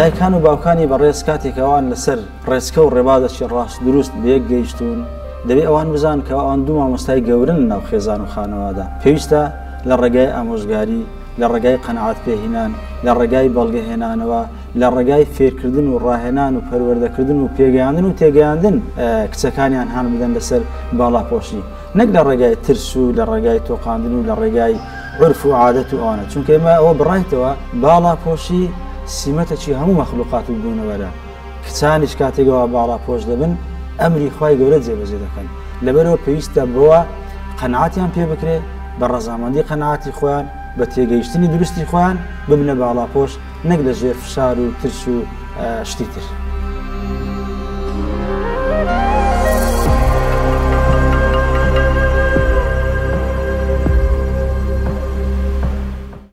دایکان و باوکانی بەڕێز کاتێکەوان لەسەر ڕێزکە و ڕێبادەکی ڕاست دروست بەیەک گەیشتون دەبێت ئەوان بزان کە ئەوان دوو مامۆستای گەورن ناو خێزان و خانەوەدا پێویستە لە ڕێگای ئامۆژگاری لە ڕێگای قەنەعات پێهێنان لە ڕێگای بەڵگەهێنانەوە لە ڕێگای فێرکردن و ڕاهێنان و پەروەردەکردن و پێگەیاندن و تێگەیاندن کچەکانیان هەان بدەن لەسەر باڵاپۆشی نەک لە ڕێگای ترس و لە ڕێگای تۆقاندن و لە ڕێگای عرف و عادەت و ئەوانە چونکە ئێمە ئەوە بڕایتەوە باڵاپۆشی سیمەتەکی هەموو مەخلوقات و بوونەوەرە کچانیش کاتێکەوە باڵاپۆش دەبن ئەمری خوای گەورە جێبەجێ دەکەن لەبەرەوە پێویستە بەوە قەنەعاتیان پێ بکرێ بە ڕەزامەندی قەنەعاتی خۆیان بە تێگەیشتنی دروستی خۆیان ببنە باڵاپۆش نەک لە ژێر فشار و ترس و شتی تر.